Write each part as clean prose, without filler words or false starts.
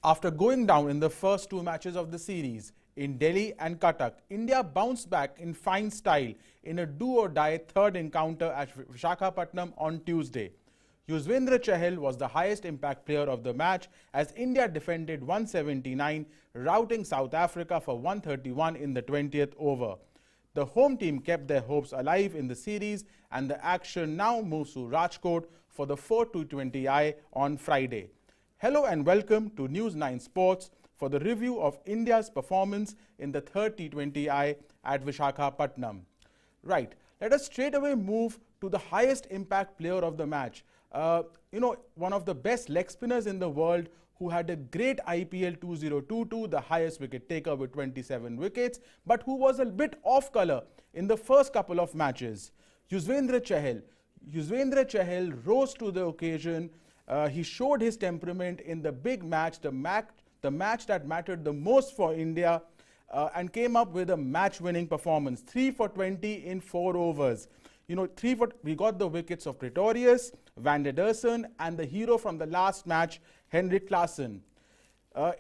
After going down in the first two matches of the series in Delhi and Cuttack, India bounced back in fine style in a do-or-die third encounter at Visakhapatnam on Tuesday. Yuzvendra Chahal was the highest impact player of the match as India defended 179, routing South Africa for 131 in the 20th over. The home team kept their hopes alive in the series, and the action now moves to Rajkot for the 4th T20I on Friday. Hello and welcome to News 9 Sports for the review of India's performance in the third T20I at Visakhapatnam. Right, let us straight away move to the highest impact player of the match. One of the best leg spinners in the world who had a great IPL 2022, the highest wicket taker with 27 wickets, but who was a bit off color in the first couple of matches. Yuzvendra Chahal. Yuzvendra Chahal rose to the occasion. He showed his temperament in the big match, the match that mattered the most for India, and came up with a match-winning performance. 3 for 20 in 4 overs. We got the wickets of Proteas, Van der Dersen, and the hero from the last match, Henrik Larsson.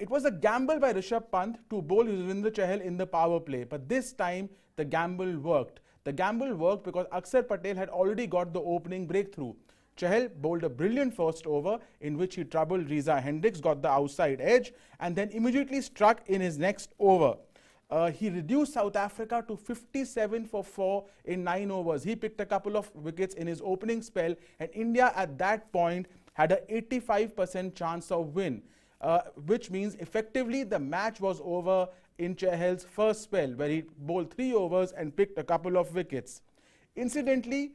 It was a gamble by Rishabh Pant to bowl Yuzvendra Chahal in the power play, but this time the gamble worked. The gamble worked because Akshar Patel had already got the opening breakthrough. Chahal bowled a brilliant first over in which he troubled Reza Hendricks, got the outside edge, and then immediately struck in his next over. He reduced South Africa to 57 for 4 in 9 overs. He picked a couple of wickets in his opening spell, and India at that point had an 85% chance of win, which means effectively the match was over in Chahal's first spell, where he bowled 3 overs and picked a couple of wickets. Incidentally,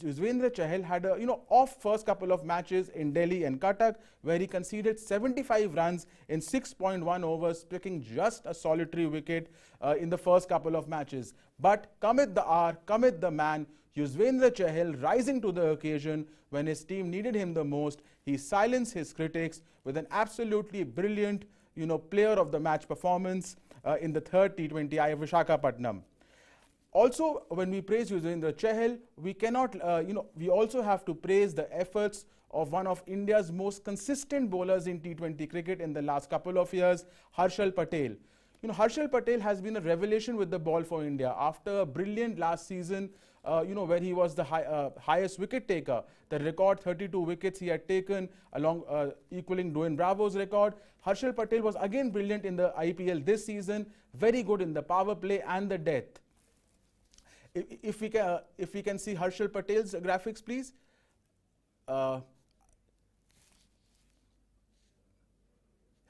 Yuzvendra Chahal had a off first couple of matches in Delhi and Cuttack, where he conceded 75 runs in 6.1 overs, picking just a solitary wicket in the first couple of matches. But cometh the hour, cometh the man, Yuzvendra Chahal rising to the occasion when his team needed him the most. He silenced his critics with an absolutely brilliant player of the match performance in the third T20I of Visakhapatnam. Also, when we praise Yuzvendra Chahal, we cannot, we also have to praise the efforts of one of India's most consistent bowlers in T20 cricket in the last couple of years, Harshal Patel. Harshal Patel has been a revelation with the ball for India after a brilliant last season, where he was the highest wicket taker. The record 32 wickets he had taken, along equaling Dwayne Bravo's record. Harshal Patel was again brilliant in the IPL this season, very good in the power play and the death. If we can see Harshal Patel's graphics, please.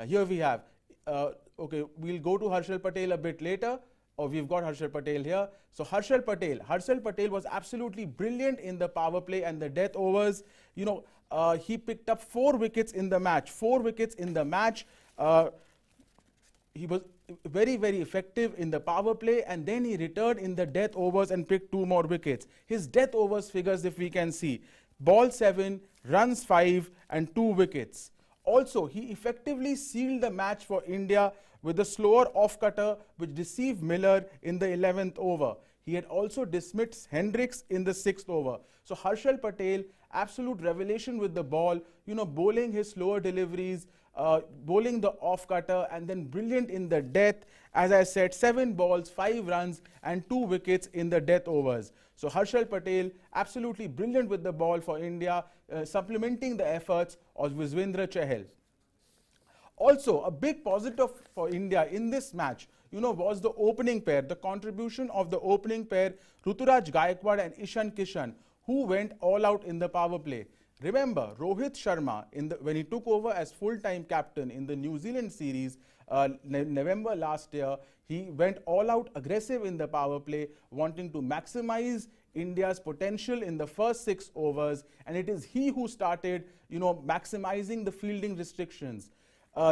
Here we have. Okay, we'll go to Harshal Patel a bit later. We've got Harshal Patel here. So Harshal Patel was absolutely brilliant in the power play and the death overs. He picked up 4 wickets in the match. 4 wickets in the match. He was very, very effective in the power play, and then he returned in the death overs and picked 2 more wickets. His death overs figures, if we can see, ball 7, runs 5, and 2 wickets. Also, he effectively sealed the match for India with a slower off-cutter which deceived Miller in the 11th over. He had also dismissed Hendricks in the 6th over. So Harshal Patel, absolute revelation with the ball, bowling his slower deliveries, bowling the off-cutter, and then brilliant in the death. As I said, 7 balls, 5 runs, and 2 wickets in the death overs. So Harshal Patel, absolutely brilliant with the ball for India, supplementing the efforts of Yuzvendra Chahal. Also, a big positive for India in this match, was the opening pair, the contribution of the opening pair, Ruturaj Gaikwad and Ishan Kishan, who went all out in the power play. Remember, Rohit Sharma, when he took over as full-time captain in the New Zealand series, November last year, he went all out aggressive in the power play, wanting to maximize India's potential in the first 6 overs, and it is he who started, maximizing the fielding restrictions.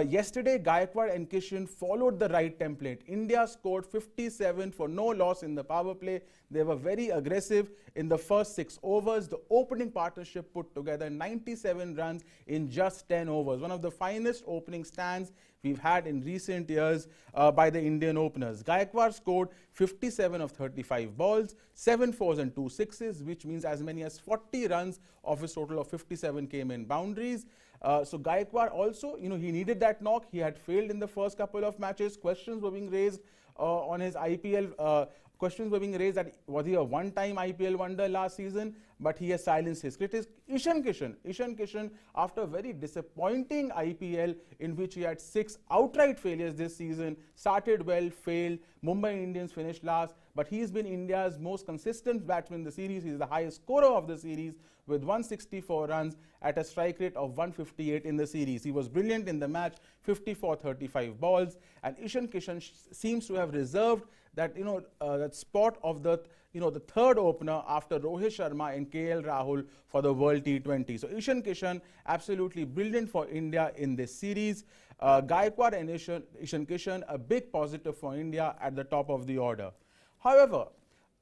Yesterday, Gaikwad and Kishan followed the right template. India scored 57 for no loss in the power play. They were very aggressive in the first 6 overs. The opening partnership put together 97 runs in just 10 overs. One of the finest opening stands we've had in recent years by the Indian openers. Gaikwad scored 57 of 35 balls, 7 fours and 2 sixes, which means as many as 40 runs of his total of 57 came in boundaries. So Gaikwad also, he needed that knock. He had failed in the first couple of matches. Questions were being raised on his IPL. Questions were being raised that was he a one-time IPL wonder last season, but he has silenced his critics. Ishan Kishan, after a very disappointing IPL in which he had 6 outright failures this season, started well, failed. Mumbai Indians finished last, but he's been India's most consistent batsman in the series. He's the highest scorer of the series with 164 runs at a strike rate of 158 in the series. He was brilliant in the match, 54-35 balls, and Ishan Kishan seems to have reserved that that spot of the the third opener after Rohit Sharma and KL Rahul for the World T20. So Ishan Kishan absolutely brilliant for India in this series. Gaikwad and Ishan Kishan a big positive for India at the top of the order. However,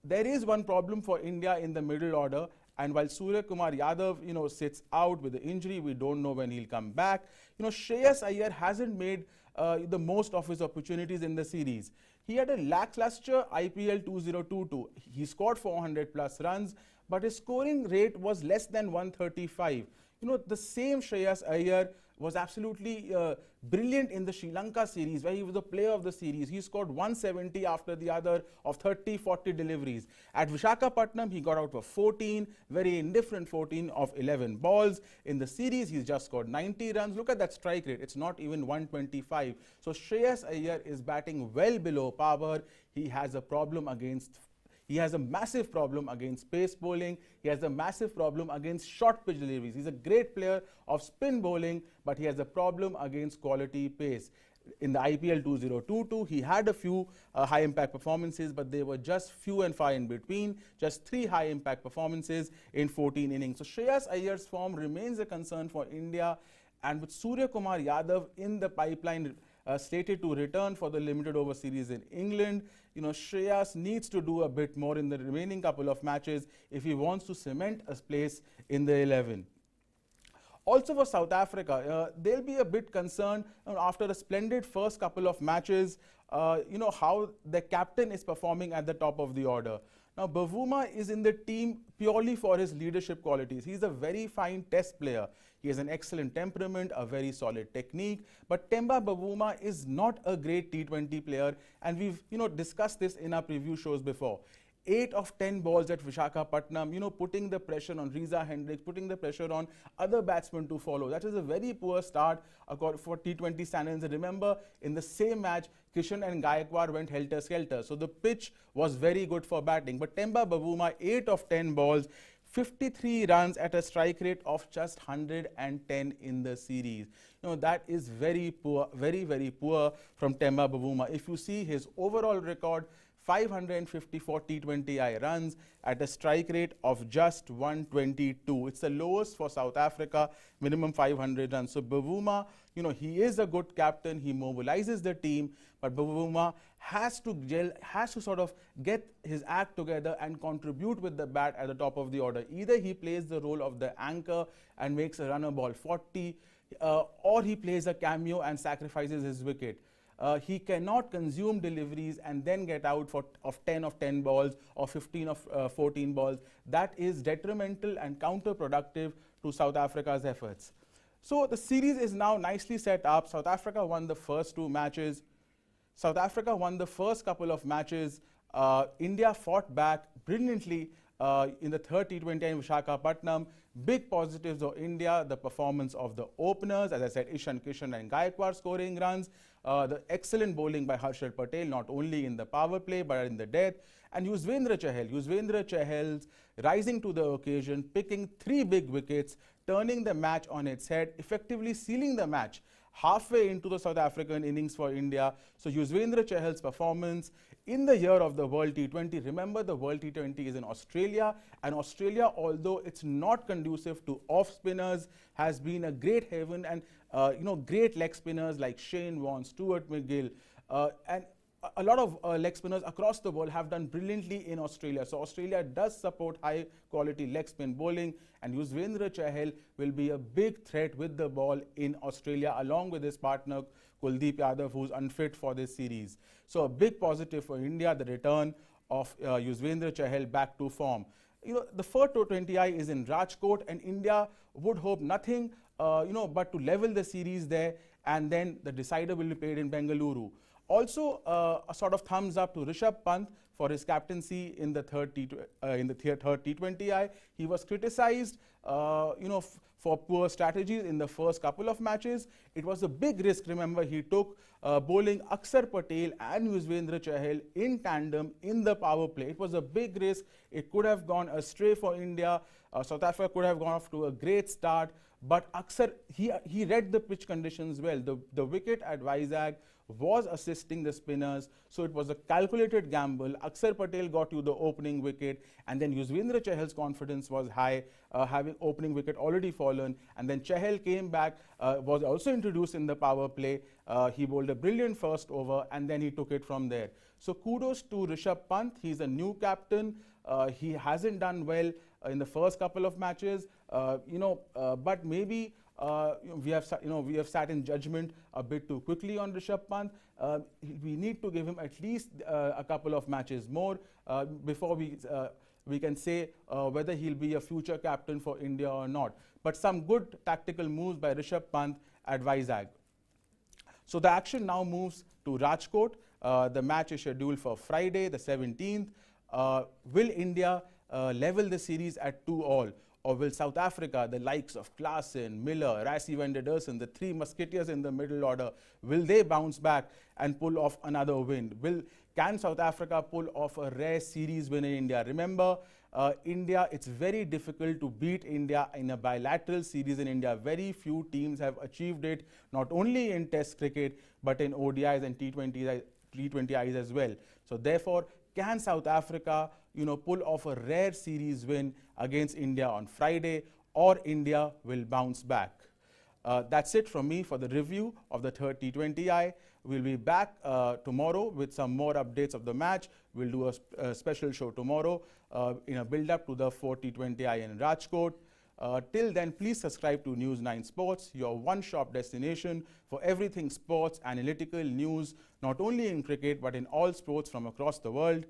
there is one problem for India in the middle order. And while Surya Kumar Yadav, sits out with the injury, we don't know when he'll come back. Shreyas Iyer hasn't made the most of his opportunities in the series. He had a lackluster IPL 2022. He scored 400 plus runs, but his scoring rate was less than 135. The same Shreyas Iyer was absolutely brilliant in the Sri Lanka series, where he was the player of the series. He scored 170 after the other of 30-40 deliveries. At Visakhapatnam, he got out for 14, very indifferent 14 of 11 balls. In the series, he's just scored 90 runs. Look at that strike rate. It's not even 125. So Shreyas Iyer is batting well below power. He has a problem against He has a massive problem against pace bowling. He has a massive problem against short pitch deliveries. He's a great player of spin bowling, but he has a problem against quality pace. In the IPL 2022, he had a few high impact performances, but they were just few and far in between, just 3 high impact performances in 14 innings. So Shreyas Iyer's form remains a concern for India, and with Surya Kumar Yadav in the pipeline, slated to return for the limited over series in England, Shreyas needs to do a bit more in the remaining couple of matches if he wants to cement a place in the 11. Also for South Africa, they'll be a bit concerned after a splendid first couple of matches, how the captain is performing at the top of the order. Now, Bavuma is in the team purely for his leadership qualities. He's a very fine test player. He has an excellent temperament, a very solid technique. But Temba Bavuma is not a great T20 player, and we've discussed this in our preview shows before. 8 of 10 balls at Visakhapatnam, putting the pressure on Reza Hendricks, putting the pressure on other batsmen to follow. That is a very poor start for T20 standards. Remember, in the same match, Kishan and Gaikwad went helter-skelter. So the pitch was very good for batting. But Temba Bavuma, 8 of 10 balls, 53 runs at a strike rate of just 110 in the series. That is very poor, very, very poor from Temba Bavuma. If you see his overall record, 554 T20I runs at a strike rate of just 122. It's the lowest for South Africa, minimum 500 runs. So Bavuma, he is a good captain. He mobilizes the team, but Bavuma has to sort of get his act together and contribute with the bat at the top of the order. Either he plays the role of the anchor and makes a runner ball 40, or he plays a cameo and sacrifices his wicket. He cannot consume deliveries and then get out of 10 of 10 balls or 15 of 14 balls. That is detrimental and counterproductive to South Africa's efforts. So the series is now nicely set up. South Africa won the first 2 matches. South Africa won the first couple of matches. India fought back brilliantly in the third T20 in Visakhapatnam. Big positives of India, the performance of the openers, as I said, Ishan Kishan and Gaikwad scoring runs, the excellent bowling by Harshal Patel, not only in the power play, but in the death, and Yuzvendra Chahal's rising to the occasion, picking 3 big wickets, turning the match on its head, effectively sealing the match halfway into the South African innings for India. So Yuzvendra Chahal's performance in the year of the World T20, remember the World T20 is in Australia, and Australia, although it's not conducive to off spinners, has been a great haven, and great leg spinners like Shane Warne, Stuart McGill, and a lot of leg spinners across the world have done brilliantly in Australia. So Australia does support high quality leg spin bowling, and Yuzvendra Chahal will be a big threat with the ball in Australia, along with his partner Kuldeep Yadav, who's unfit for this series. So a big positive for India, the return of Yuzvendra Chahal back to form. The first T20I is in Rajkot, and India would hope nothing but to level the series there, and then the decider will be played in Bengaluru. Also, a sort of thumbs up to Rishabh Pant for his captaincy in the third T20I. He was criticized, for poor strategies in the first couple of matches. It was a big risk, remember, he took bowling Akshar Patel and Yuzvendra Chahal in tandem in the power play. It was a big risk. It could have gone astray for India. South Africa could have gone off to a great start, but Akshar, he read the pitch conditions well. The wicket at Vizag was assisting the spinners, so it was a calculated gamble. Akshar Patel got you the opening wicket, and then Yuzvendra Chahal's confidence was high, having opening wicket already fallen, and then Chahal came back, was also introduced in the power play. He bowled a brilliant first over, and then he took it from there. So kudos to Rishabh Pant. He's a new captain. He hasn't done well in the first couple of matches, but maybe we have sat in judgment a bit too quickly on Rishabh Pant. We need to give him at least a couple of matches more before we can say whether he'll be a future captain for India or not. But some good tactical moves by Rishabh Pant at Vizag. So the action now moves to Rajkot. The match is scheduled for Friday, the 17th. Will India level the series at 2-all? Or will South Africa, the likes of Klaasen, Miller, Rassie van der Dussen, the three musketeers in the middle order, will they bounce back and pull off another win? Can South Africa pull off a rare series win in India? Remember, India, it's very difficult to beat India in a bilateral series in India. Very few teams have achieved it, not only in Test cricket, but in ODIs and T20Is as well. So therefore, can South Africa, pull off a rare series win against India on Friday, or India will bounce back? That's it from me for the review of the third T20I. We'll be back tomorrow with some more updates of the match. We'll do a special show tomorrow in a build-up to the fourth T20I in Rajkot. Till then, please subscribe to News 9 Sports, your one-stop destination for everything sports, analytical news, not only in cricket, but in all sports from across the world.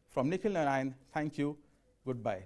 From Nikhil Narayan, thank you. Goodbye.